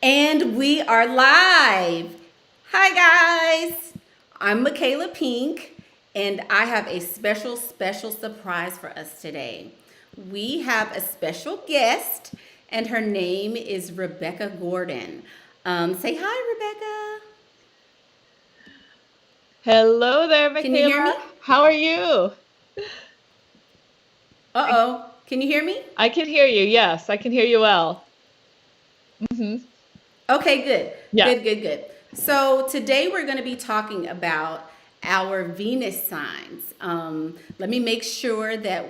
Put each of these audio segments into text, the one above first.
And we are live. Hi, guys. I'm Michaela Pink, and I have a special surprise for us today. We have a special guest, and her name is Rebecca Gordon. Say hi, Rebecca. Hello there, Can you hear Michaela. me? How are you? Uh I, oh. Can you hear me? I can hear you. Yes, I can hear you well. hmm Okay, good. Yeah. Good. So today we're going to be talking about our Venus signs. Let me make sure that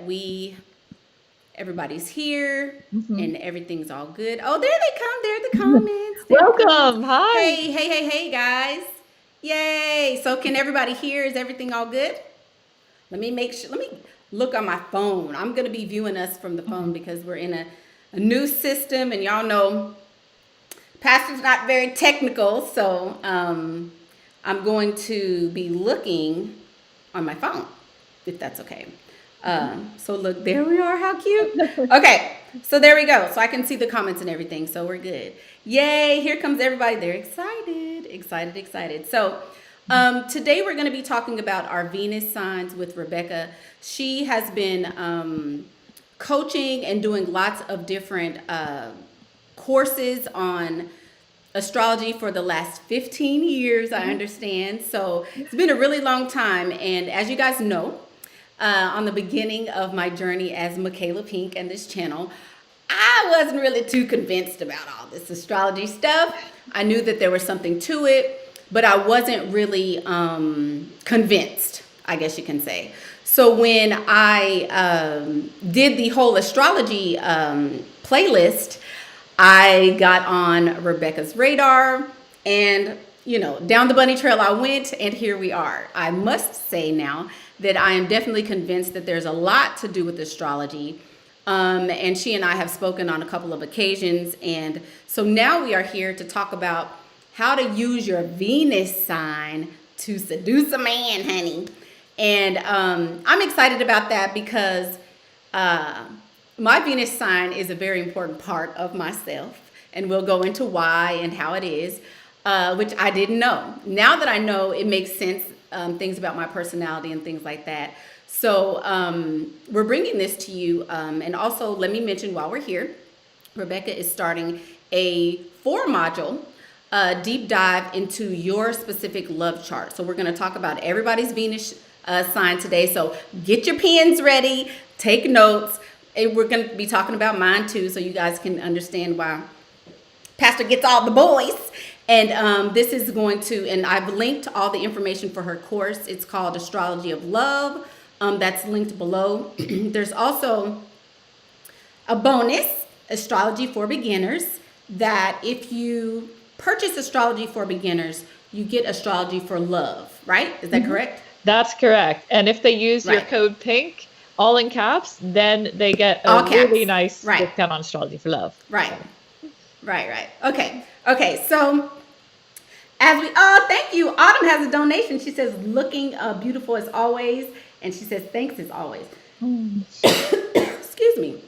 everybody's here hmm and everything's all good. Oh, there they come. There are the comments. There are the comments. Welcome. Hi. Hey, guys. Yay. So can everybody hear? Is everything all good? Let me make sure. Let me look on my phone. I'm going to be viewing us from the phone Mhm. because we're in a new system, and y'all know Pastor's not very technical, so I'm going to be looking on my phone, if that's okay. So look, there we are. How cute. Okay, so there we go. So I can see the comments and everything, so we're good. Yay, here comes everybody. They're excited. So today we're going to be talking about our Venus signs with Rebecca. She has been coaching and doing lots of different courses on astrology for the last 15 years, I understand. So it's been a really long time. And as you guys know, on the beginning of my journey as Michaela Pink and this channel, I wasn't really too convinced about all this astrology stuff. I knew that there was something to it, but I wasn't really convinced, I guess you can say. So when I did the whole astrology playlist, I got on Rebecca's radar, and down the bunny trail I went, and here we are. I must say now that I am definitely convinced that there's a lot to do with astrology. And she and I have spoken on a couple of occasions. And so now we are here to talk about how to use your Venus sign to seduce a man, honey. And I'm excited about that because my Venus sign is a very important part of myself. And we'll go into why and how it is, which I didn't know. Now that I know, it makes sense, things about my personality and things like that. So we're bringing this to you. And also, let me mention while we're here, Rebecca is starting a 4-module deep dive into your specific love chart. So we're going to talk about everybody's Venus sign today. So get your pens ready, take notes. And we're going to be talking about mine too, so you guys can understand why Pastor gets all the boys. And this is going to, and I've linked all the information for her course. It's called Astrology of Love. That's linked below. There's also a bonus, Astrology for Beginners, that if you purchase Astrology for Beginners, you get Astrology for Love, right? Is that correct? That's correct. And if they use your Right. code PINK, all in caps, then they get a All caps. really nice Right. discount on Astrology for Love. Right. Okay. So oh, thank you. Autumn has a donation. She says, looking beautiful as always. And she says, thanks as always. Excuse me.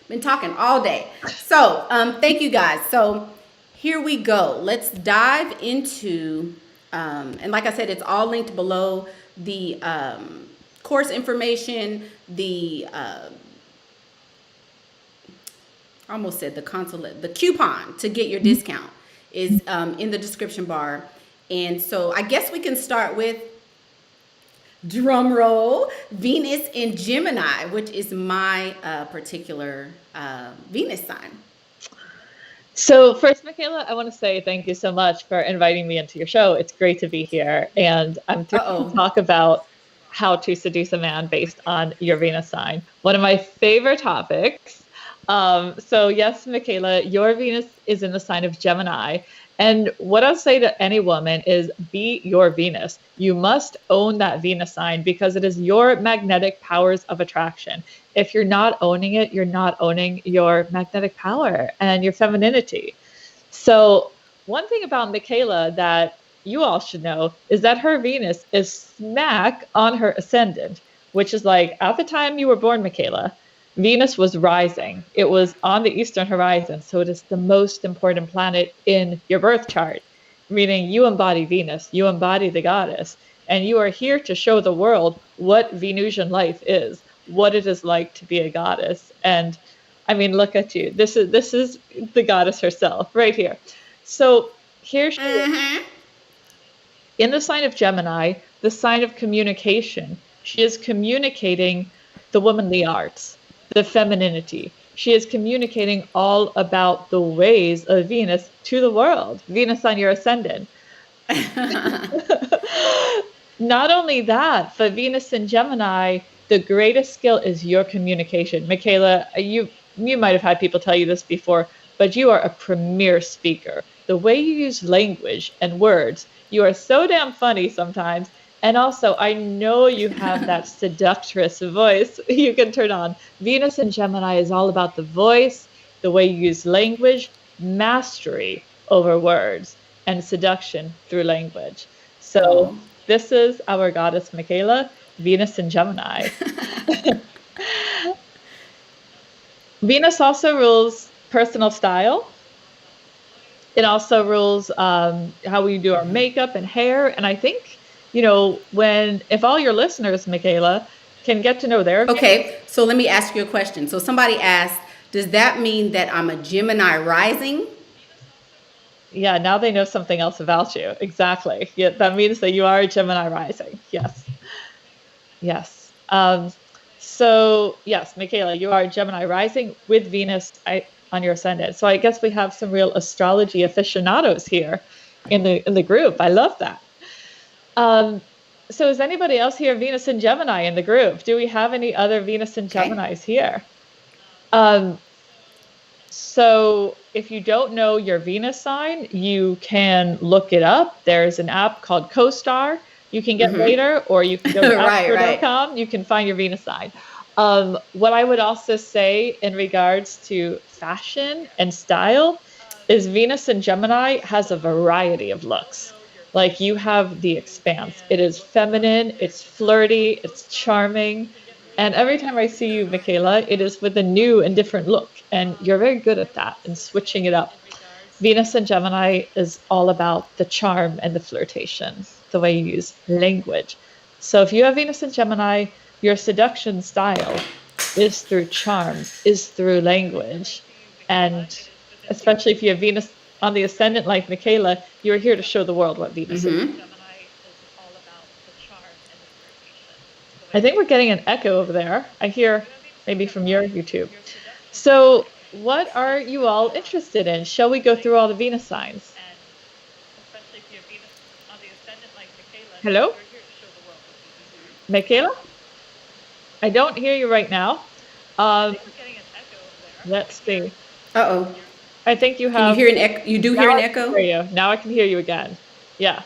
Been talking all day. So thank you guys. So here we go. Let's dive into, and like I said, it's all linked below the course information, I almost said the coupon to get your discount is in the description bar. And so I guess we can start with, drum roll, Venus in Gemini, which is my particular Venus sign. So first, Michaela, I want to say thank you so much for inviting me into your show. It's great to be here. And I'm thrilled to talk about how to seduce a man based on your Venus sign. One of my favorite topics. So yes, Michaela, your Venus is in the sign of Gemini. And what I'll say to any woman is be your Venus. You must own that Venus sign because it is your magnetic powers of attraction. If you're not owning it, you're not owning your magnetic power and your femininity. So one thing about Michaela that you all should know is that her Venus is smack on her ascendant, which is like at the time you were born, Michaela, Venus was rising. It was on the eastern horizon, so it is the most important planet in your birth chart, meaning you embody Venus, you embody the goddess, and you are here to show the world what Venusian life is, what it is like to be a goddess. And I mean, look at you. This is the goddess herself right here. So here she is. In the sign of Gemini, the sign of communication. She is communicating the womanly arts, the femininity. She is communicating all about the ways of Venus to the world. Venus on your ascendant. Not only that, but Venus in Gemini, the greatest skill is your communication. Michaela, you might have had people tell you this before, but you are a premier speaker. The way you use language and words, you are so damn funny sometimes. And also, I know you have that seductress voice you can turn on. Venus in Gemini is all about the voice, the way you use language, mastery over words, and seduction through language. So this is our goddess Michaela, Venus in Gemini. Venus also rules personal style. It also rules how we do our makeup and hair. And I think, if all your listeners, Michaela, can get to know their Okay, so let me ask you a question. So somebody asked, does that mean that I'm a Gemini rising? Yeah, now they know something else about you. Exactly. Yeah, that means that you are a Gemini rising. Yes. Yes. So yes, Michaela, you are a Gemini rising with Venus on your ascendant. So I guess we have some real astrology aficionados here in the group. I love that. So is anybody else here Venus and Gemini in the group? Do we have any other Venus and Geminis here? So if you don't know your Venus sign, you can look it up. There's an app called CoStar you can get later, or you can go to astro.com. You can find your Venus sign. What I would also say in regards to fashion and style is Venus in Gemini has a variety of looks. Like you have the expanse. It is feminine, it's flirty, it's charming. And every time I see you, Michaela, it is with a new and different look. And you're very good at that and switching it up. Venus in Gemini is all about the charm and the flirtation, the way you use language. So if you have Venus in Gemini, your seduction style is through charm, is through language. And especially if you have Venus on the ascendant like Michaela, you're here to show the world what Venus is. I think we're getting an echo over there. I hear maybe from your YouTube. So what are you all interested in? Shall we go through all the Venus signs? Hello? Michaela? I don't hear you right now. Let's see. Uh-oh. I think you have... Can you hear an echo? You do hear an echo? Hear you. Now I can hear you again. Yeah.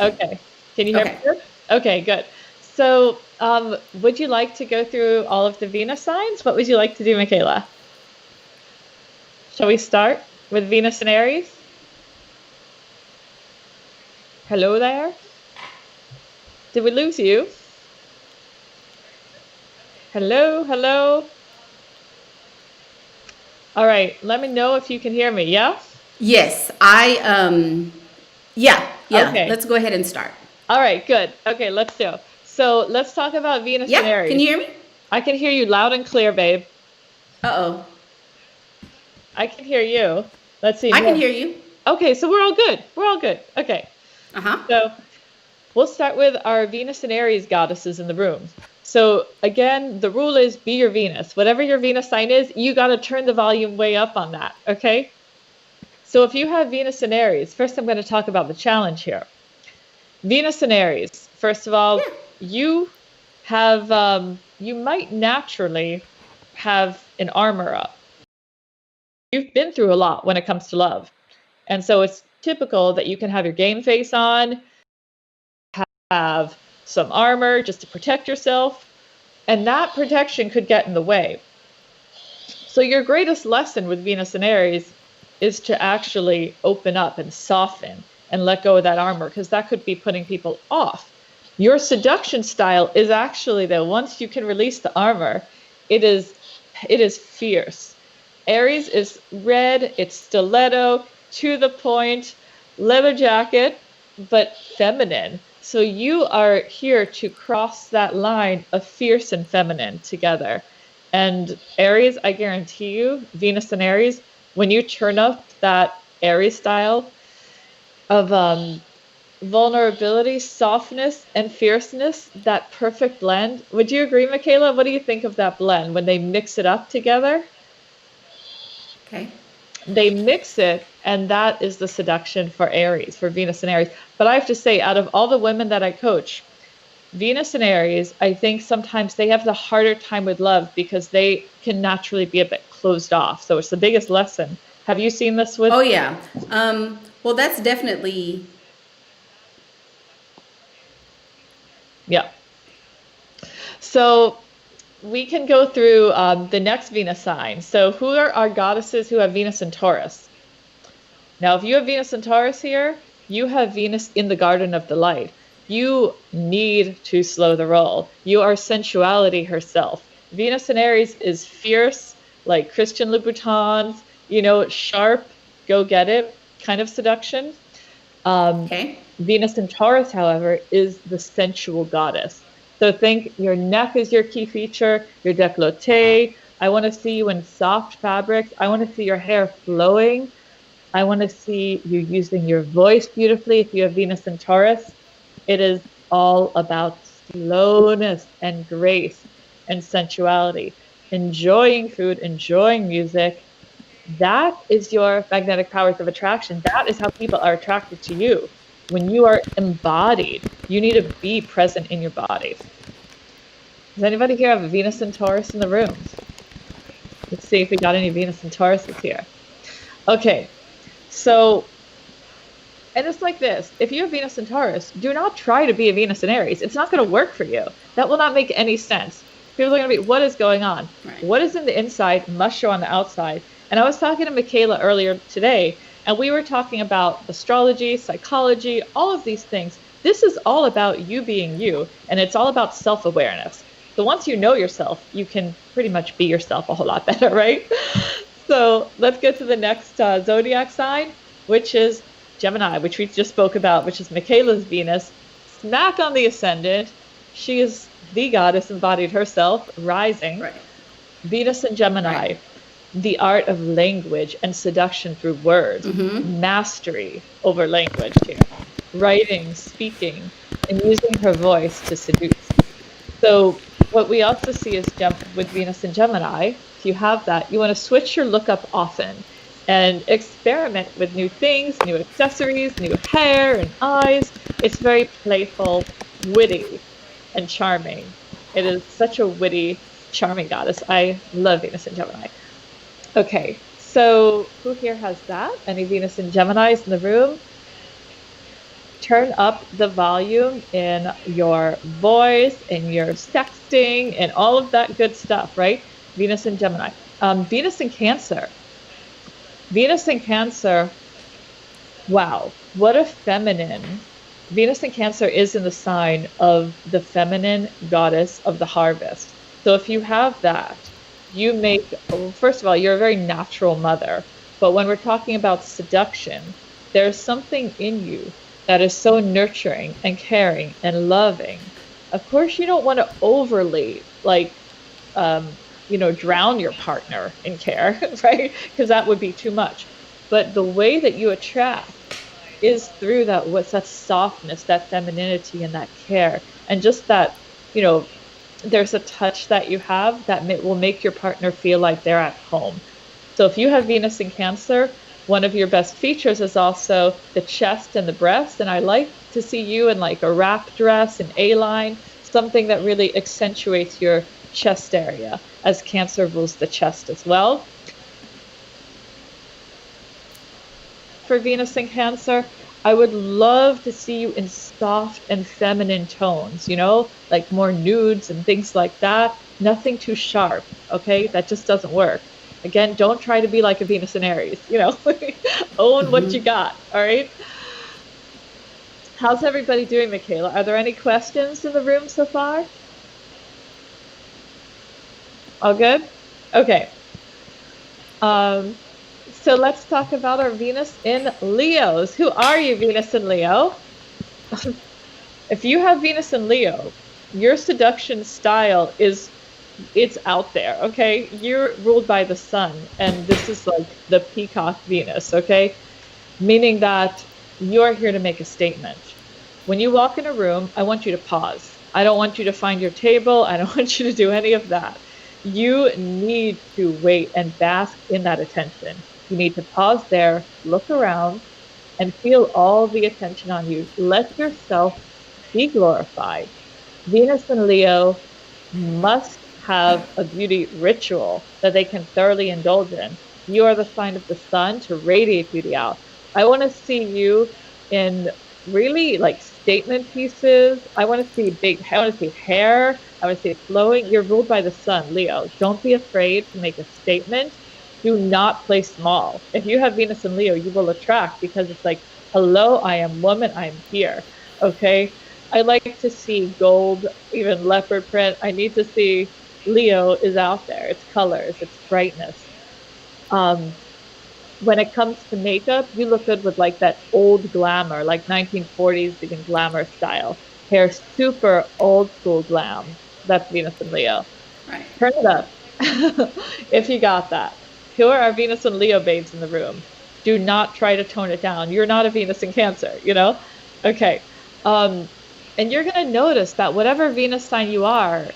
Okay. Can you hear me? Okay, good. So would you like to go through all of the Venus signs? What would you like to do, Michaela? Shall we start with Venus and Aries? Hello there? Did we lose you? Hello, hello? All right, let me know if you can hear me, yeah? Yes, yeah. Okay. Let's go ahead and start. All right, good. Okay, let's do. So let's talk about Venus and Aries. Can you hear me? I can hear you loud and clear, babe. Uh-oh. I can hear you. Let's see. I can hear you. Okay, so we're all good. We're all good. Okay. So we'll start with our Venus and Aries goddesses in the room. So again, the rule is be your Venus. Whatever your Venus sign is, you got to turn the volume way up on that, okay? So if you have Venus and Aries, first I'm going to talk about the challenge here. Venus and Aries, first of all, you have, you might naturally have an armor up. You've been through a lot when it comes to love. And so it's typical that you can have your game face on, have some armor just to protect yourself, and that protection could get in the way. So your greatest lesson with Venus and Aries is to actually open up and soften and let go of that armor, because that could be putting people off. Your seduction style is actually that once you can release the armor, it is it is fierce. Aries is red, it's stiletto, to the point, leather jacket, but feminine. So you are here to cross that line of fierce and feminine together. And Aries, I guarantee you, Venus and Aries, when you turn up that Aries style of vulnerability, softness, and fierceness, that perfect blend. Would you agree, Michaela? What do you think of that blend when they mix it up together? Okay. They mix it, and that is the seduction for Aries, for Venus and Aries. But I have to say, out of all the women that I coach, Venus and Aries, I think sometimes they have the harder time with love because they can naturally be a bit closed off. So it's the biggest lesson. Have you seen this with? Oh yeah. Well, that's definitely. Yeah. So we can go through the next Venus sign. So who are our goddesses who have Venus and Taurus? Now, if you have Venus and Taurus here, you have Venus in the garden of delight. You need to slow the roll. You are sensuality herself. Venus in Aries is fierce, like Christian Louboutins, sharp, go get it kind of seduction. Okay. Venus in Taurus, however, is the sensual goddess. So think your neck is your key feature, your décolleté. I want to see you in soft fabrics. I want to see your hair flowing. I want to see you using your voice beautifully. If you have Venus in Taurus, it is all about slowness and grace and sensuality. Enjoying food, enjoying music. That is your magnetic powers of attraction. That is how people are attracted to you. When you are embodied, you need to be present in your body. Does anybody here have a Venus and Taurus in the room? Let's see if we got any Venus and Tauruses here. Okay, so, and it's like this. If you have Venus and Taurus, do not try to be a Venus and Aries. It's not going to work for you. That will not make any sense. People are going to be, what is going on? Right. What is in the inside must show on the outside. And I was talking to Michaela earlier today, and we were talking about astrology, psychology, all of these things. This is all about you being you, and it's all about self-awareness. So once you know yourself, you can pretty much be yourself a whole lot better, right? So let's get to the next zodiac sign, which is Gemini, which we just spoke about, which is Michaela's Venus, smack on the ascendant. She is the goddess embodied herself, rising. Right. Venus and Gemini. Right. The art of language and seduction through words, mastery over language here, writing, speaking, and using her voice to seduce. So what we also see is with Venus and Gemini, if you have that, you want to switch your look up often and experiment with new things, new accessories, new hair and eyes. It's very playful, witty, and charming. It is such a witty, charming goddess. I love Venus and Gemini. Okay, so who here has that? Any Venus and Geminis in the room? Turn up the volume in your voice, in your sexting, and all of that good stuff, right? Venus and Gemini. Venus and Cancer. Venus and Cancer, wow, what a feminine. Venus and Cancer is in the sign of the feminine goddess of the harvest. So if you have that, you make, first of all, you're a very natural mother. But when we're talking about seduction, there's something in you that is so nurturing and caring and loving. Of course, you don't want to overly, drown your partner in care, right? Because that would be too much. But the way that you attract is through that, what's that softness, that femininity, and that care. And just that, there's a touch that you have that will make your partner feel like they're at home. So if you have Venus in Cancer, one of your best features is also the chest and the breast. And I like to see you in like a wrap dress, an A-line, something that really accentuates your chest area, as Cancer rules the chest as well. For Venus in Cancer, I would love to see you in soft and feminine tones, like more nudes and things like that. Nothing too sharp, okay? That just doesn't work. Again, don't try to be like a Venus in Aries, Own what you got, all right? How's everybody doing, Michaela? Are there any questions in the room so far? All good? Okay. So let's talk about our Venus in Leos. Who are you, Venus in Leo? If you have Venus in Leo, your seduction style it's out there, okay? You're ruled by the sun, and this is like the peacock Venus, okay? Meaning that you're here to make a statement. When you walk in a room, I want you to pause. I don't want you to find your table. I don't want you to do any of that. You need to wait and bask in that attention. You need to pause there, look around, and feel all the attention on you. Let yourself be glorified. Venus and Leo must have a beauty ritual that they can thoroughly indulge in. You are the sign of the sun to radiate beauty out. I want to see you in really like statement pieces. I want to see I want to see hair. I want to see it flowing. You're ruled by the sun, Leo. Don't be afraid to make a statement. Do not play small. If you have Venus and Leo, you will attract, because it's like, hello, I am woman, I am here. Okay. I like to see gold, even leopard print. I need to see Leo is out there. It's colors, it's brightness. When it comes to makeup, you look good with like that old glamour, like 1940s even glamour style. Hair super old school glam. That's Venus and Leo. Right. Turn it up if you got that. Who are our Venus and Leo babes in the room? Do not try to tone it down. You're not a Venus in Cancer, you know? Okay. And you're going to notice that whatever Venus sign you are,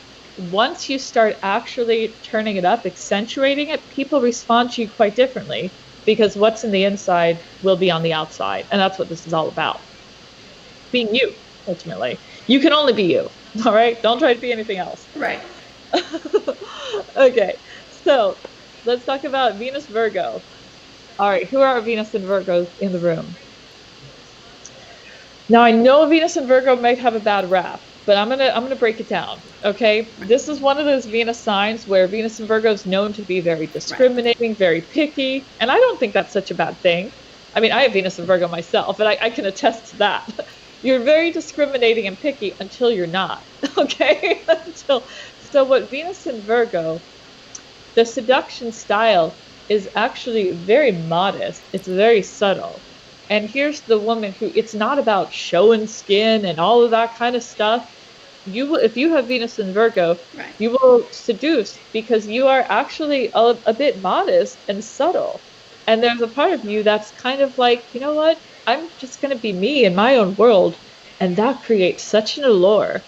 once you start actually turning it up, accentuating it, people respond to you quite differently, because what's in the inside will be on the outside. And that's what this is all about. Being you, ultimately. You can only be you, all right? Don't try to be anything else. Right. Okay, so let's talk about Venus Virgo. All right, who are our Venus and Virgos in the room? Now, I know Venus and Virgo might have a bad rap, but I'm gonna break it down, okay? This is one of those Venus signs where Venus and Virgo is known to be very discriminating, very picky, and I don't think that's such a bad thing. I mean, I have Venus and Virgo myself, and I can attest to that. You're very discriminating and picky until you're not, okay? So what Venus and Virgo, the seduction style is actually very modest. It's very subtle. And here's the woman who, it's not about showing skin and all of that kind of stuff. You will, if you have Venus in Virgo, right, you will seduce because you are actually a bit modest and subtle. And there's a part of you that's kind of like, you know what? I'm just going to be me in my own world. And that creates such an allure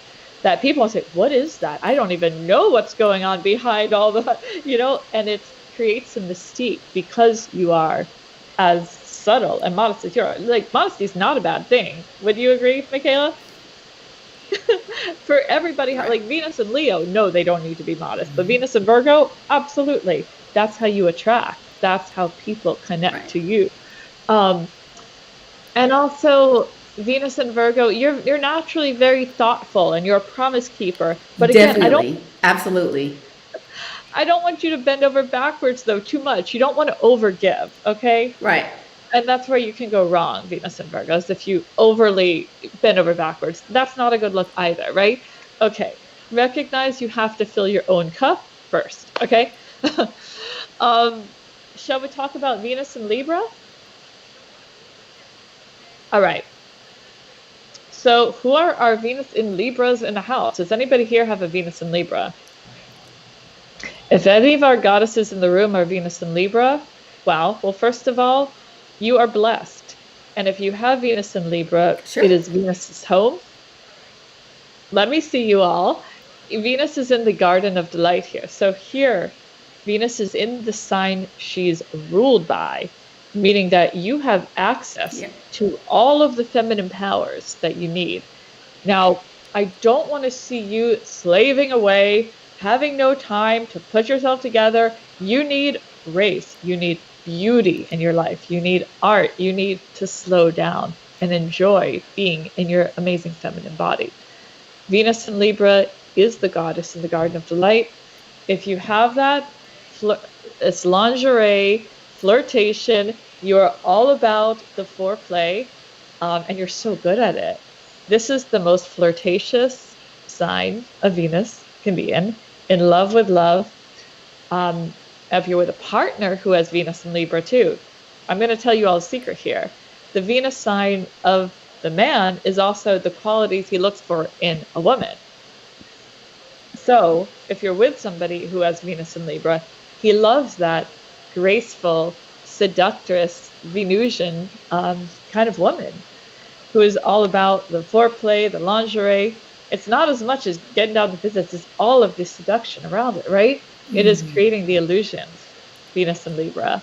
that people will say, what is that? I don't even know what's going on behind all the, you know, and it creates a mystique because you are as subtle and modest as you are. Like, modesty is not a bad thing. Would you agree, Michaela? For everybody, like Venus and Leo, no, they don't need to be modest. But Venus and Virgo, absolutely. That's how you attract. That's how people connect to you. And also, Venus and Virgo, you're naturally very thoughtful and you're a promise keeper. But again, definitely, absolutely. I don't want you to bend over backwards though too much. You don't want to overgive, okay? Right. And that's where you can go wrong, Venus and Virgos, if you overly bend over backwards. That's not a good look either, right? Okay. Recognize you have to fill your own cup first, okay? Shall we talk about Venus and Libra? All right. So who are our Venus in Libras in the house? Does anybody here have a Venus in Libra? If any of our goddesses in the room are Venus in Libra, wow. Well, first of all, you are blessed. And if you have Venus in Libra, it is Venus's home. Let me see you all. Venus is in the Garden of Delight here. So here, Venus is in the sign she's ruled by, meaning that you have access to all of the feminine powers that you need. Now, I don't want to see you slaving away, having no time to put yourself together. You need grace. You need beauty in your life. You need art. You need to slow down and enjoy being in your amazing feminine body. Venus in Libra is the goddess in the Garden of Delight. If you have that, it's lingerie, flirtation. You're all about the foreplay, and you're so good at it. This is the most flirtatious sign of Venus can be in love with love. If you're with a partner who has Venus in Libra too, I'm going to tell you all a secret here. The Venus sign of the man is also the qualities he looks for in a woman. So if you're with somebody who has Venus in Libra, he loves that graceful, seductress, Venusian kind of woman who is all about the foreplay, the lingerie. It's not as much as getting down to business, it's all of the seduction around it, right? It is creating the illusions, Venus and Libra.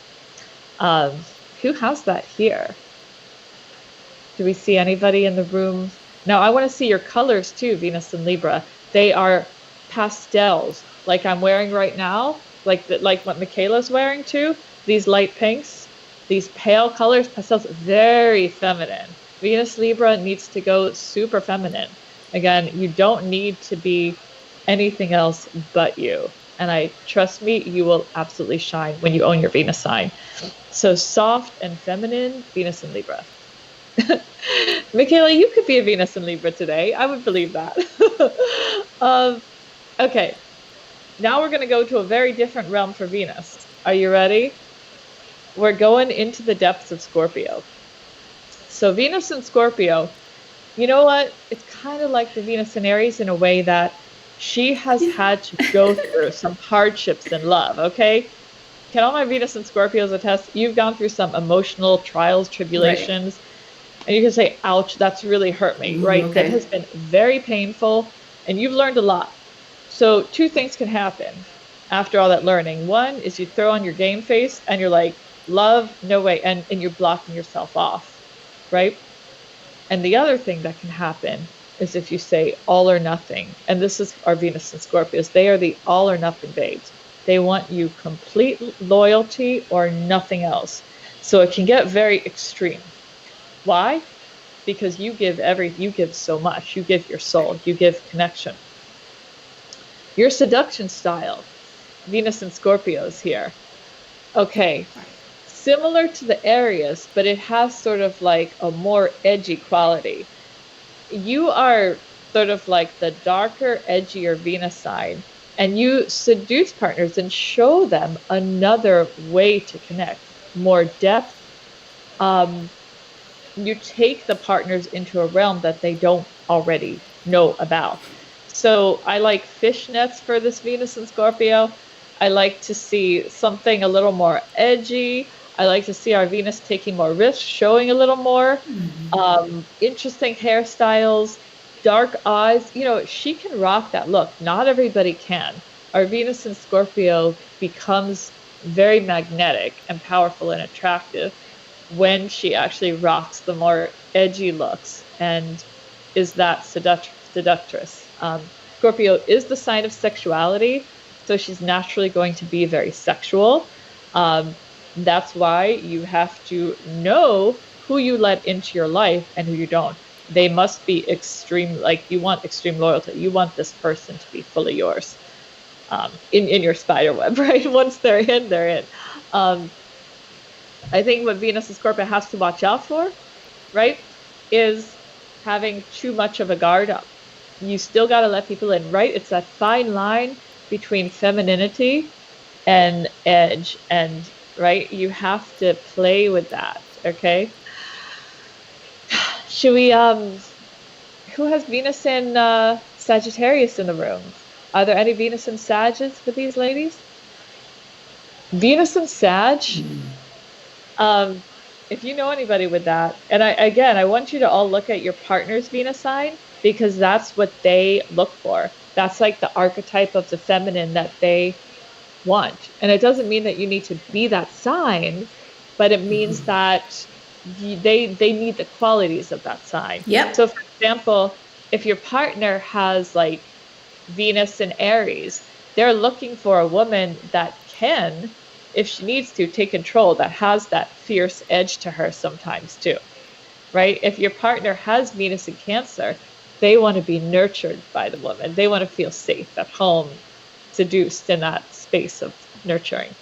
Who has that here? Do we see anybody in the room? Now, I want to see your colors too, Venus and Libra. They are pastels, like I'm wearing right now, like what Michaela's wearing too. These light pinks, these pale colors, pastels, very feminine. Venus Libra needs to go super feminine. Again, you don't need to be anything else but you. And trust me, you will absolutely shine when you own your Venus sign. So soft and feminine, Venus and Libra. Michaela, you could be a Venus and Libra today. I would believe that. Okay, now we're going to go to a very different realm for Venus. Are you ready? We're going into the depths of Scorpio. So Venus and Scorpio, you know what? It's kind of like the Venus and Aries in a way that she has had to go through some hardships in love, okay? Can all my Venus and Scorpios attest? You've gone through some emotional trials, tribulations, right. And you can say, ouch, that's really hurt me, right? Okay. That has been very painful, and you've learned a lot. So 2 things can happen after all that learning. One is you throw on your game face, and you're like, love, no way, and you're blocking yourself off, right? And the other thing that can happen is if you say all or nothing, and this is our Venus and Scorpios, they are the all or nothing babes. They want you complete loyalty or nothing else. So it can get very extreme. Why? Because you give so much. You give your soul, you give connection. Your seduction style, Venus and Scorpios here. Okay, similar to the Aries, but it has sort of like a more edgy quality. You are sort of like the darker, edgier Venus sign, and you seduce partners and show them another way to connect, more depth. You take the partners into a realm that they don't already know about. So I like fishnets for this Venus and Scorpio. I like to see something a little more edgy. I like to see our Venus taking more risks, showing a little more. Interesting hairstyles, dark eyes. You know, she can rock that look. Not everybody can. Our Venus in Scorpio becomes very magnetic and powerful and attractive when she actually rocks the more edgy looks and is that seductress. Scorpio is the sign of sexuality, so she's naturally going to be very sexual. That's why you have to know who you let into your life and who you don't. They must be extreme, like you want extreme loyalty. You want this person to be fully yours in your spider web, right? Once they're in, they're in. I think what Venus and Scorpio has to watch out for, right, is having too much of a guard up. You still got to let people in, right? It's that fine line between femininity and edge, and right, you have to play with that. Okay, should we who has Venus and Sagittarius in the room? Are there any Venus and Sages for these ladies? Venus and Sag, if you know anybody with that, and I want you to all look at your partner's Venus sign, because that's what they look for. That's like the archetype of the feminine that they want. And it doesn't mean that you need to be that sign, but it means that they need the qualities of that sign. Yep. So for example, if your partner has like Venus and Aries, they're looking for a woman that can, if she needs to, take control, that has that fierce edge to her sometimes too, right? If your partner has Venus in Cancer, they want to be nurtured by the woman. They want to feel safe at home, seduced in that space of nurturing.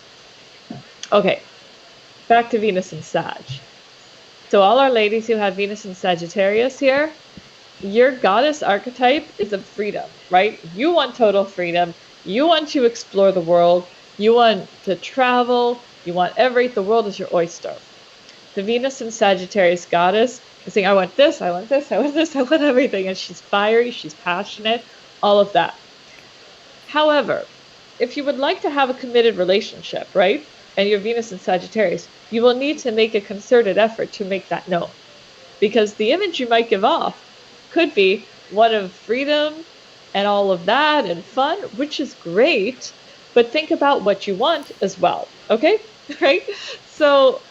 Okay, back to Venus and Sag. So all our ladies who have Venus and Sagittarius here, your goddess archetype is of freedom, right? You want total freedom. You want to explore the world. You want to travel. You want the world is your oyster. The Venus and Sagittarius goddess is saying, I want this, I want this, I want this, I want everything. And she's fiery, she's passionate, all of that. However, if you would like to have a committed relationship, right, and you're Venus and Sagittarius, you will need to make a concerted effort to make that known. Because the image you might give off could be one of freedom and all of that and fun, which is great, but think about what you want as well, okay? Right? So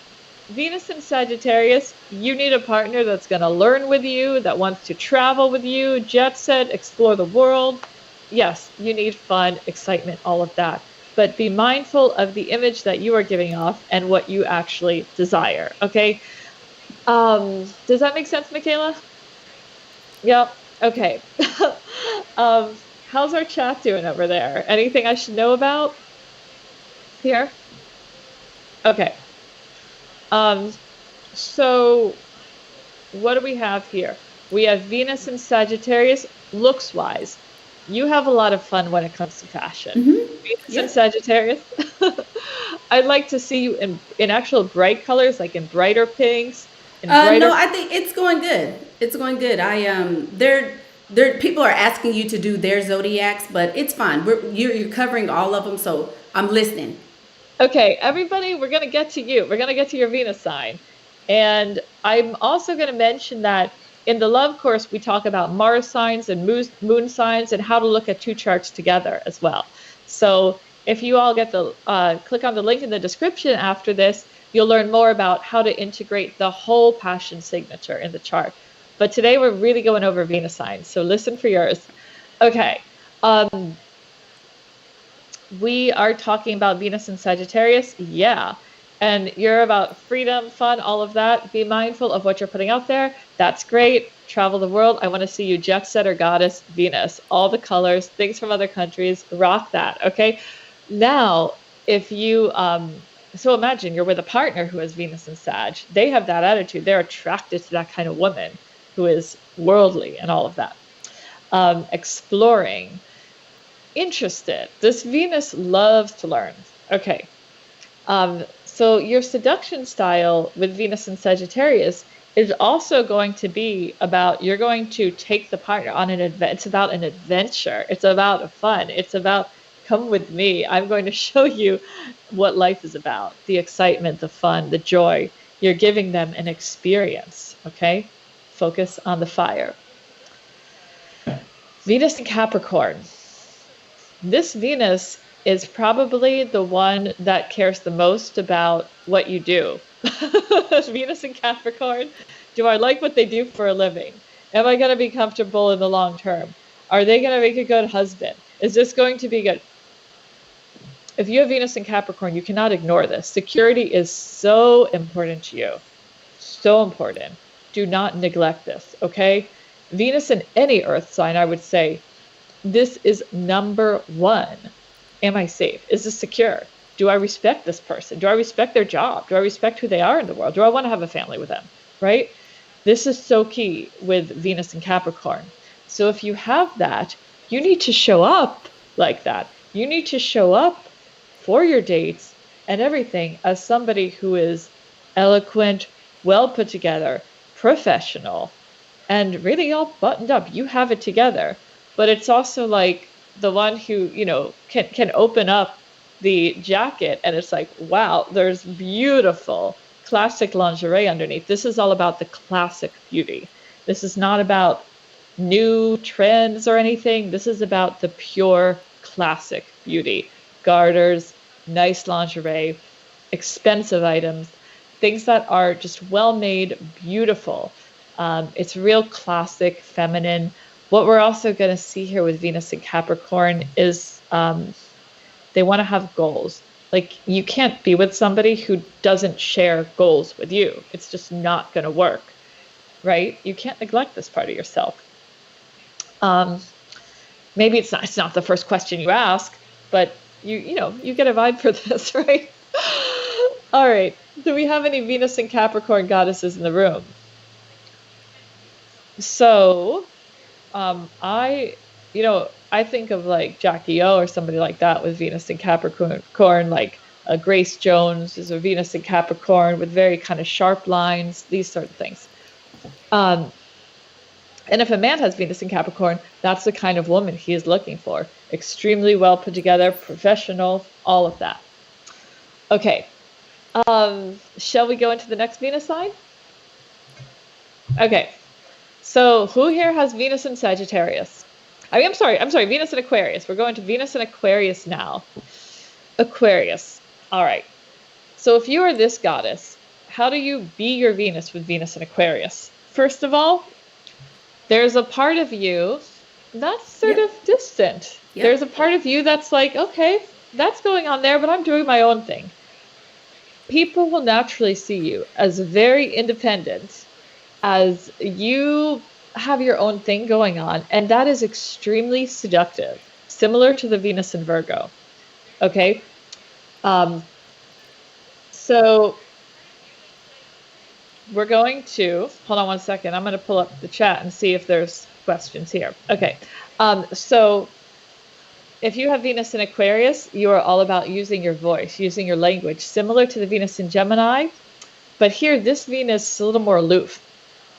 Venus and Sagittarius, you need a partner that's going to learn with you, that wants to travel with you, jet set, explore the world. Yes, you need fun, excitement, all of that. But be mindful of the image that you are giving off and what you actually desire, okay? Does that make sense, Michaela? Yep. Okay. How's our chat doing over there? Anything I should know about here? Okay. So what do we have here? We have Venus and Sagittarius. Looks wise, you have a lot of fun when it comes to fashion. Venus and Sagittarius. I'd like to see you in actual bright colors, like in brighter pinks. No, I think it's going good. It's going good. There people are asking you to do their zodiacs, but it's fine. You're covering all of them, so I'm listening. Okay, everybody, we're going to get to you. We're going to get to your Venus sign. And I'm also going to mention that in the love course, we talk about Mars signs and moon signs and how to look at two charts together as well. So if you all get the click on the link in the description after this, you'll learn more about how to integrate the whole passion signature in the chart. But today we're really going over Venus signs, so listen for yours. Okay. We are talking about Venus and Sagittarius. Yeah. And you're about freedom, fun, all of that. Be mindful of what you're putting out there. That's great. Travel the world. I want to see you jet setter goddess Venus. All the colors, things from other countries. Rock that. Okay. Now, if you, so imagine you're with a partner who has Venus and Sag. They have that attitude. They're attracted to that kind of woman who is worldly and all of that. Exploring. Interested. This Venus loves to learn. Okay. So your seduction style with Venus and Sagittarius is also going to be about, you're going to take the partner on an adventure. It's about an adventure. It's about fun. It's about, come with me. I'm going to show you what life is about. The excitement, the fun, the joy. You're giving them an experience. Okay. Focus on the fire. Venus and Capricorn. This Venus is probably the one that cares the most about what you do. Venus and Capricorn. Do I like what they do for a living? Am I going to be comfortable in the long term? Are they going to make a good husband? Is this going to be good? If you have Venus and Capricorn, you cannot ignore this. Security is so important to you. So important. Do not neglect this, okay? Venus in any earth sign, I would say, this is number one. Am I safe? Is this secure? Do I respect this person? Do I respect their job? Do I respect who they are in the world? Do I want to have a family with them? Right? This is so key with Venus and Capricorn. So if you have that, you need to show up like that. You need to show up for your dates and everything as somebody who is eloquent, well put together, professional, and really all buttoned up. You have it together. But it's also like the one who, you know, can open up the jacket and it's like, wow, there's beautiful classic lingerie underneath. This is all about the classic beauty. This is not about new trends or anything. This is about the pure classic beauty. Garters, nice lingerie, expensive items, things that are just well made, beautiful. It's real classic, feminine. What we're also going to see here with Venus and Capricorn is they want to have goals. Like, you can't be with somebody who doesn't share goals with you. It's just not going to work, right? You can't neglect this part of yourself. Maybe it's not the first question you ask, but you get a vibe for this, right? All right. Do we have any Venus and Capricorn goddesses in the room? So, I think of like Jackie O or somebody like that with Venus in Capricorn, like Grace Jones is a Venus in Capricorn with very kind of sharp lines, these sort of things. And if a man has Venus in Capricorn, that's the kind of woman he is looking for. Extremely well put together, professional, all of that. Okay. Shall we go into the next Venus sign? Okay. So who here has Venus in Sagittarius? I'm sorry, Venus in Aquarius. We're going to Venus in Aquarius now. Aquarius. All right. So if you are this goddess, how do you be your Venus with Venus in Aquarius? First of all, there's a part of you that's sort of distant. There's a part of you that's like, okay, that's going on there, but I'm doing my own thing. People will naturally see you as very independent, as you have your own thing going on, and that is extremely seductive, similar to the Venus in Virgo. Okay? So we're going to, hold on one second, I'm going to pull up the chat and see if there's questions here. Okay, so if you have Venus in Aquarius, you are all about using your voice, using your language, similar to the Venus in Gemini. But here, this Venus is a little more aloof.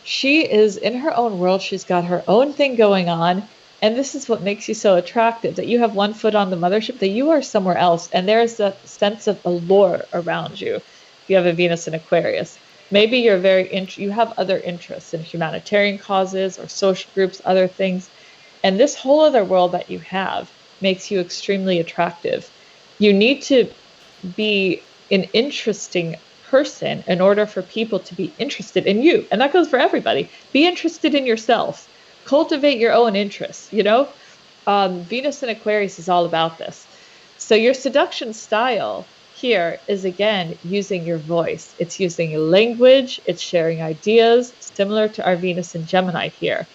She is in her own world. She's got her own thing going on. And this is what makes you so attractive, that you have one foot on the mothership, that you are somewhere else. And there is a sense of allure around you if you have a Venus in Aquarius. Maybe you're you have other interests in humanitarian causes or social groups, other things. And this whole other world that you have makes you extremely attractive. You need to be an interesting person in order for people to be interested in you. And that goes for everybody. Be interested in yourself. Cultivate your own interests, you know? Venus in Aquarius is all about this. So your seduction style here is, again, using your voice. It's using your language. It's sharing ideas, similar to our Venus in Gemini here.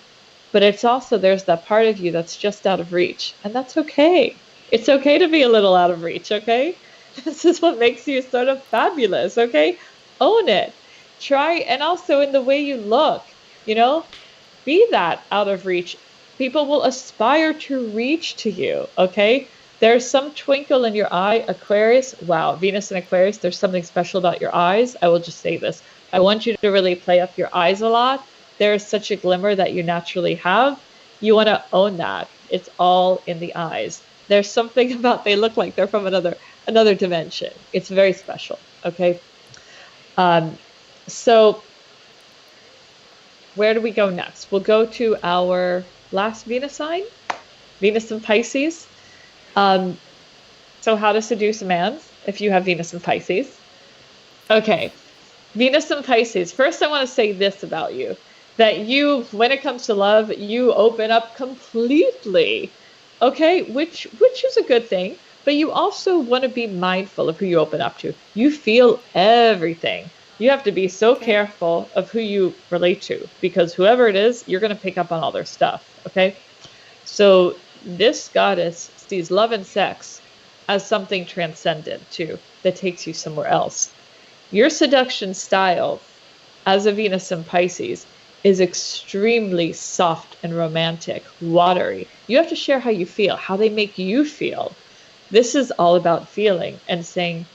But it's also, there's that part of you that's just out of reach. And that's okay. It's okay to be a little out of reach, okay? This is what makes you sort of fabulous, okay? Own it. Try, and also in the way you look, you know? Be that out of reach. People will aspire to reach to you, okay? There's some twinkle in your eye, Aquarius. Wow, Venus in Aquarius, there's something special about your eyes. I will just say this. I want you to really play up your eyes a lot. There is such a glimmer that you naturally have. You want to own that. It's all in the eyes. There's something about, they look like they're from another dimension. It's very special, okay? So where do we go next? We'll go to our last Venus sign, Venus in Pisces. So how to seduce a man if you have Venus in Pisces. Okay, Venus in Pisces. First, I want to say this about you, that you, when it comes to love, you open up completely, okay, which is a good thing, but you also want to be mindful of who you open up to. You feel everything. You have to be so careful of who you relate to, because whoever it is, you're going to pick up on all their stuff, okay? So this goddess sees love and sex as something transcendent too, that takes you somewhere else. Your seduction style as a Venus in Pisces is extremely soft and romantic, watery. You have to share how you feel, how they make you feel. This is all about feeling and saying,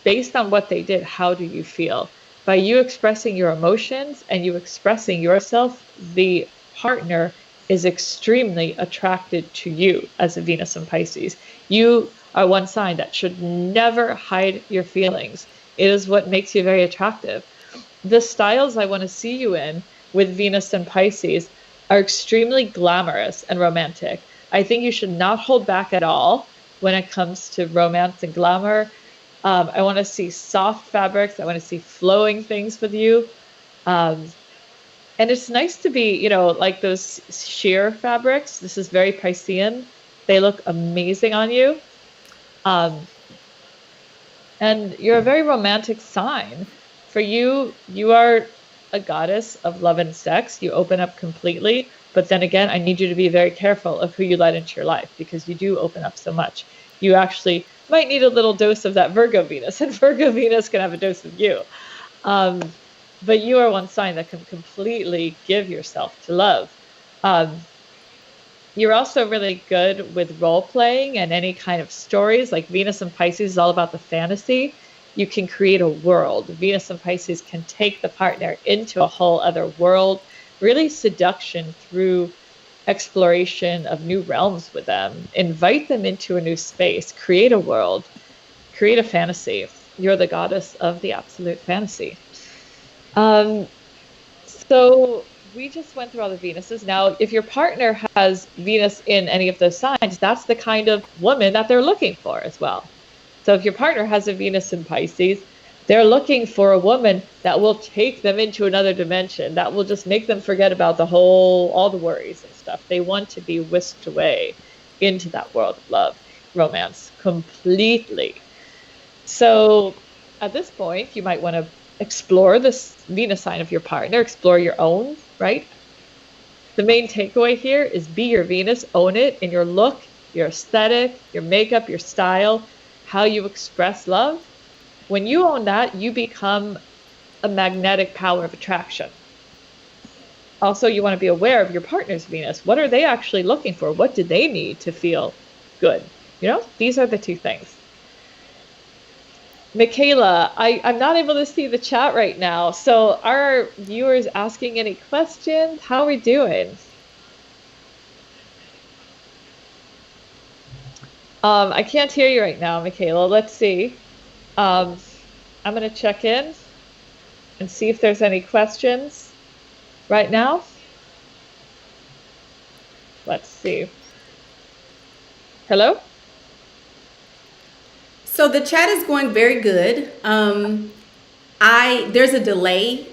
based on what they did, how do you feel? By you expressing your emotions and you expressing yourself, the partner is extremely attracted to you as a Venus in Pisces. You are one sign that should never hide your feelings. It is what makes you very attractive. The styles I want to see you in with Venus and Pisces are extremely glamorous and romantic. I think you should not hold back at all when it comes to romance and glamour. I want to see soft fabrics. I want to see flowing things with you. And it's nice to be, you know, like those sheer fabrics. This is very Piscean. They look amazing on you. And you're a very romantic sign. For you, you are a goddess of love and sex. You open up completely. But then again, I need you to be very careful of who you let into your life, because you do open up so much. You actually might need a little dose of that Virgo Venus, and Virgo Venus can have a dose of you. But you are one sign that can completely give yourself to love. You're also really good with role playing and any kind of stories. Like Venus and Pisces is all about the fantasy. You can create a world. Venus and Pisces can take the partner into a whole other world. Really seduction through exploration of new realms with them. Invite them into a new space. Create a world. Create a fantasy. You're the goddess of the absolute fantasy. So we just went through all the Venuses. Now, if your partner has Venus in any of those signs, that's the kind of woman that they're looking for as well. So if your partner has a Venus in Pisces, they're looking for a woman that will take them into another dimension, that will just make them forget about all the worries and stuff. They want to be whisked away into that world of love, romance, completely. So at this point, you might want to explore this Venus sign of your partner, explore your own, right? The main takeaway here is be your Venus, own it in your look, your aesthetic, your makeup, your style, how you express love. When you own that, you become a magnetic power of attraction. Also, you want to be aware of your partner's Venus. What are they actually looking for? What do they need to feel good? You know, these are the two things. Michaela, I'm not able to see the chat right now. So are our viewers asking any questions? How are we doing? I can't hear you right now, Michaela. Let's see. I'm going to check in and see if there's any questions right now. Let's see. Hello? So the chat is going very good. There's a delay.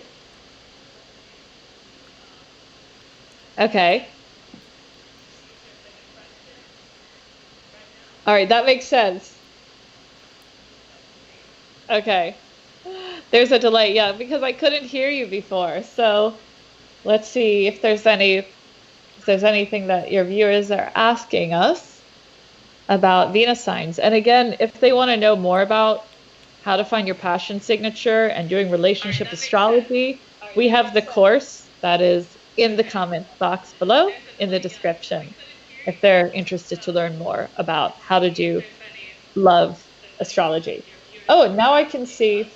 Okay. All right, that makes sense. Okay. There's a delay, yeah, because I couldn't hear you before. So let's see if there's anything that your viewers are asking us about Venus signs. And again, if they want to know more about how to find your passion signature and doing relationship astrology, we have the course that is in the comment box below in the description if they're interested to learn more about how to do love astrology. Oh, now I can see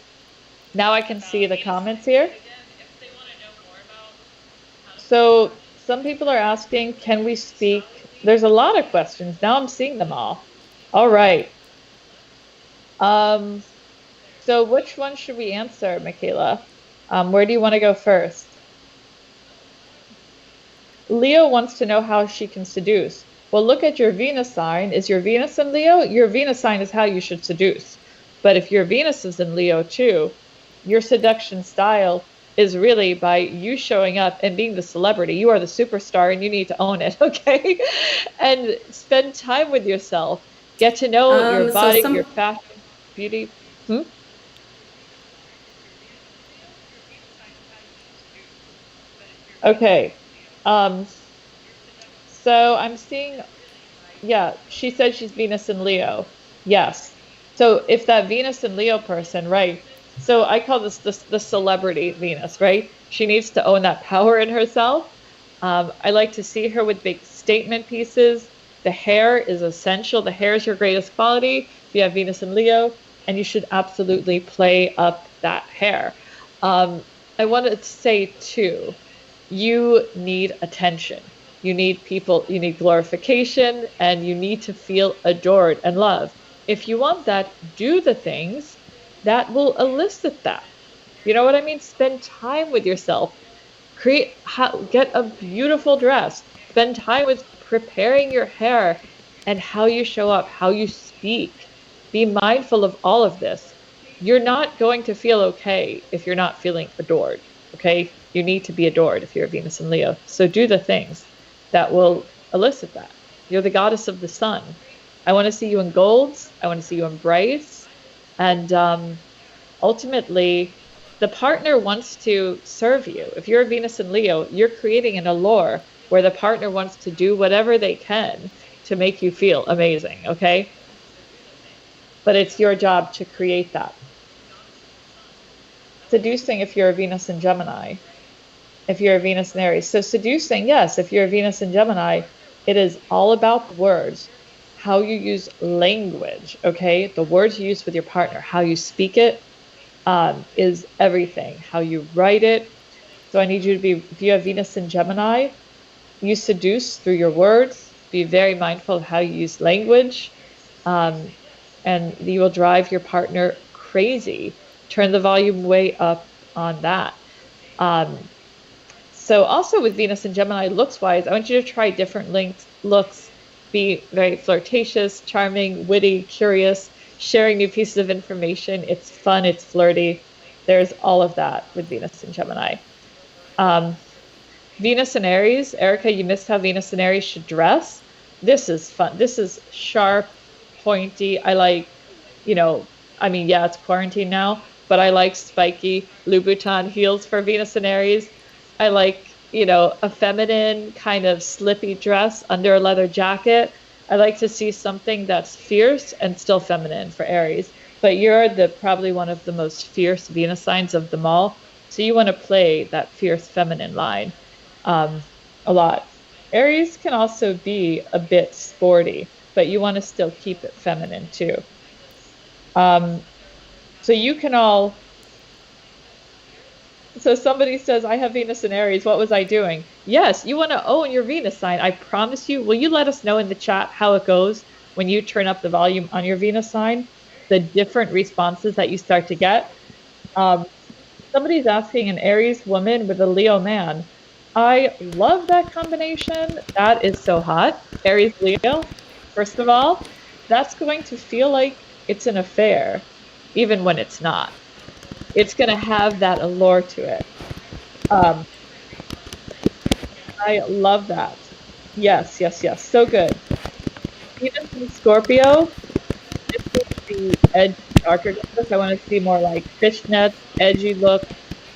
the comments here. So some people are asking, can we speak? There's a lot of questions. Now I'm seeing them all. All right. So which one should we answer, Michaela? Where do you want to go first? Leo wants to know how she can seduce. Well, look at your Venus sign. Is your Venus in Leo? Your Venus sign is how you should seduce. But if your Venus is in Leo too, your seduction style is really by you showing up and being the celebrity. You are the superstar and you need to own it, okay? And spend time with yourself. Get to know your body, your fashion, beauty. Okay. So I'm seeing, yeah, she said she's Venus in Leo. Yes. So if that Venus in Leo person, right? So I call this the celebrity Venus, right? She needs to own that power in herself. I like to see her with big statement pieces. The hair is essential. The hair is your greatest quality. If you have Venus in Leo, and you should absolutely play up that hair. I wanted to say too, you need attention. You need people, you need glorification, and you need to feel adored and loved. If you want that, do the things that will elicit that. You know what I mean? Spend time with yourself. Get a beautiful dress. Spend time with preparing your hair and how you show up, how you speak. Be mindful of all of this. You're not going to feel okay if you're not feeling adored, okay? You need to be adored if you're a Venus in Leo. So do the things that will elicit that. You're the goddess of the sun. I want to see you in golds. I want to see you in brights. And ultimately, the partner wants to serve you. If you're a Venus in Leo, you're creating an allure where the partner wants to do whatever they can to make you feel amazing, okay? But it's your job to create that. Seducing if you're a Venus in Gemini. If you're a Venus in Aries. So seducing, yes, if you're a Venus in Gemini, It is all about the words, how you use language, okay? The words you use with your partner, how you speak it, is everything. How you write it. So I need you to be, if you have Venus in Gemini, you seduce through your words. Be very mindful of how you use language, and you will drive your partner crazy. Turn the volume way up on that. So also with Venus and Gemini, looks-wise, I want you to try different looks, be very flirtatious, charming, witty, curious, sharing new pieces of information. It's fun, it's flirty. There's all of that with Venus and Gemini. Venus and Aries, Erica, you missed how Venus and Aries should dress. This is fun. This is sharp, pointy. I like, I mean, yeah, it's quarantine now, but I like spiky Louboutin heels for Venus and Aries. I like, a feminine kind of slippy dress under a leather jacket. I like to see something that's fierce and still feminine for Aries. But you're probably one of the most fierce Venus signs of them all. So you want to play that fierce feminine line a lot. Aries can also be a bit sporty, but you want to still keep it feminine too. So you can all... So somebody says, I have Venus in Aries. What was I doing? Yes, you want to own your Venus sign. I promise you. Will you let us know in the chat how it goes when you turn up the volume on your Venus sign? The different responses that you start to get. Somebody's asking an Aries woman with a Leo man. I love that combination. That is so hot. Aries Leo, first of all, that's going to feel like it's an affair, even when it's not. It's going to have that allure to it. I love that. Yes. So good. Venus in Scorpio, this is the edge darker. I want to see more like fishnet, edgy look.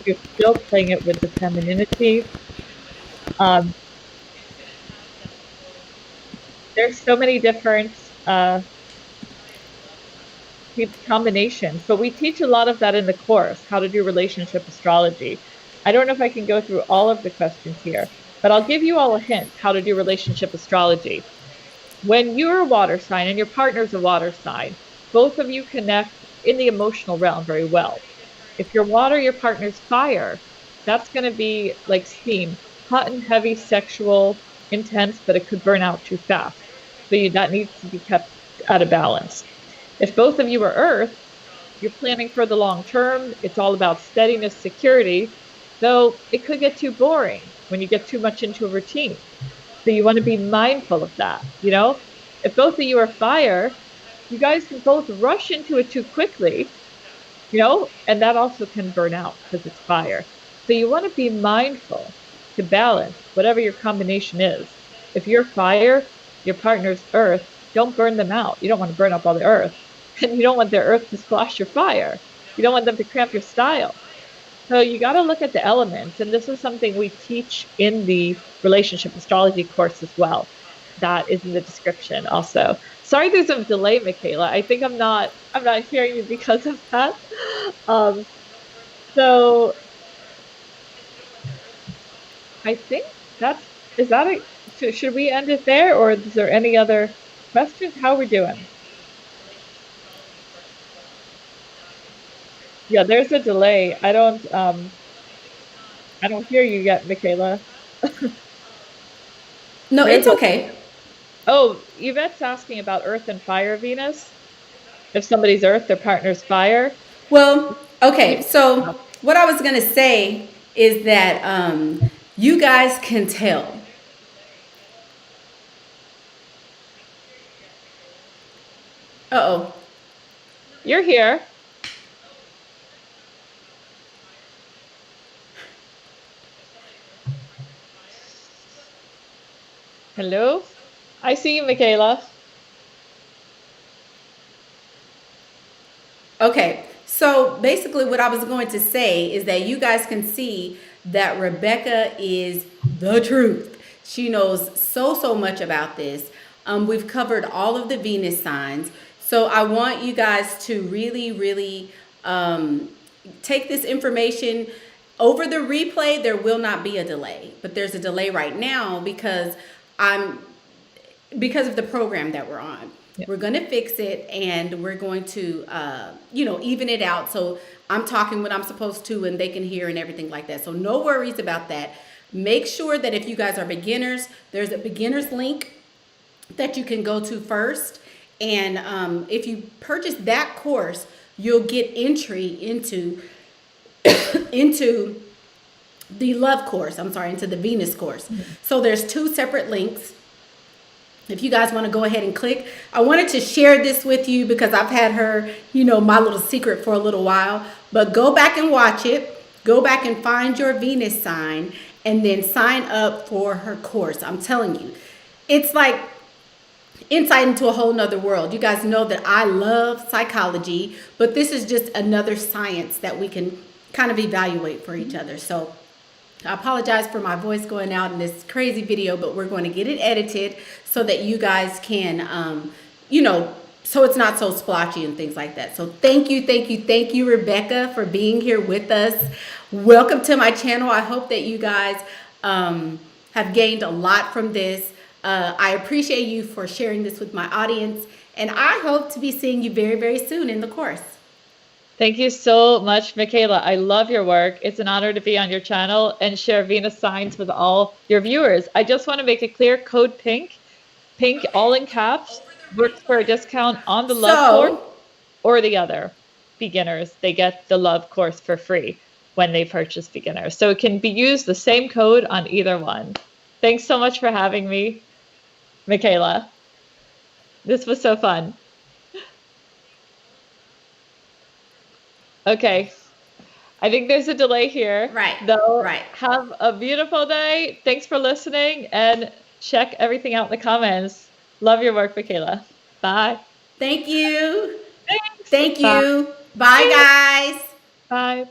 You're still playing it with the femininity. There's so many different combinations, but we teach a lot of that in the course, how to do relationship astrology. I don't know if I can go through all of the questions here, but I'll give you all a hint how to do relationship astrology. When you're a water sign and your partner's a water sign, both of you connect in the emotional realm very well. If you're water, your partner's fire, that's going to be like steam, hot and heavy, sexual, intense, but it could burn out too fast. So that needs to be kept at a balance. If both of you are earth, you're planning for the long term. It's all about steadiness, security, though it could get too boring when you get too much into a routine. So you want to be mindful of that, If both of you are fire, you guys can both rush into it too quickly, and that also can burn out because it's fire. So you want to be mindful to balance whatever your combination is. If you're fire, your partner's earth, don't burn them out. You don't want to burn up all the earth. And you don't want their earth to squash your fire. You don't want them to cramp your style. So you got to look at the elements. And this is something we teach in the relationship astrology course as well. That is in the description also. Sorry, there's a delay, Michaela. I think I'm not hearing you because of that. So I think should we end it there, or is there any other questions? How are we doing? Yeah, there's a delay. I don't hear you yet, Michaela. No, it's okay. Oh, Yvette's asking about Earth and Fire Venus. If somebody's Earth, their partner's Fire. Well, okay. So what I was going to say is that you guys can tell. Uh-oh. You're here. Hello? I see you, Michaela. Okay. So basically what I was going to say is that you guys can see that Rebecca is the truth. She knows so much about this. We've covered all of the Venus signs. So I want you guys to really take this information. Over the replay, there will not be a delay, but there's a delay right now because I'm because of the program that we're on. Yeah. We're going to fix it, and we're going to, even it out. So I'm talking when I'm supposed to, and they can hear and everything like that. So no worries about that. Make sure that if you guys are beginners, there's a beginner's link that you can go to first. And if you purchase that course, you'll get entry into the love course. Into the Venus course. So there's 2 separate links. If you guys want to go ahead and click, I wanted to share this with you because I've had her, my little secret for a little while. But go back and watch it. Go back and find your Venus sign and then sign up for her course. I'm telling you, it's like insight into a whole nother world. You guys know that I love psychology, but this is just another science that we can kind of evaluate for each other. So I apologize for my voice going out in this crazy video, but we're going to get it edited so that you guys can, so it's not so splotchy and things like that. So thank you, Rebecca, for being here with us. Welcome to my channel. I hope that you guys have gained a lot from this. I appreciate you for sharing this with my audience, and I hope to be seeing you very, very soon in the course. Thank you so much, Michaela. I love your work. It's an honor to be on your channel and share Venus signs with all your viewers. I just want to make it clear, code PINK all in caps, works for a discount on the love course or the other. Beginners, they get the love course for free when they purchase beginners. So it can be used the same code on either one. Thanks so much for having me, Michaela. This was so fun. Okay. I think there's a delay here. Right. Right. Have a beautiful day. Thanks for listening, and check everything out in the comments. Love your work, Michaela. Bye. Thank you. Thanks. Thank you. Bye, guys. Bye.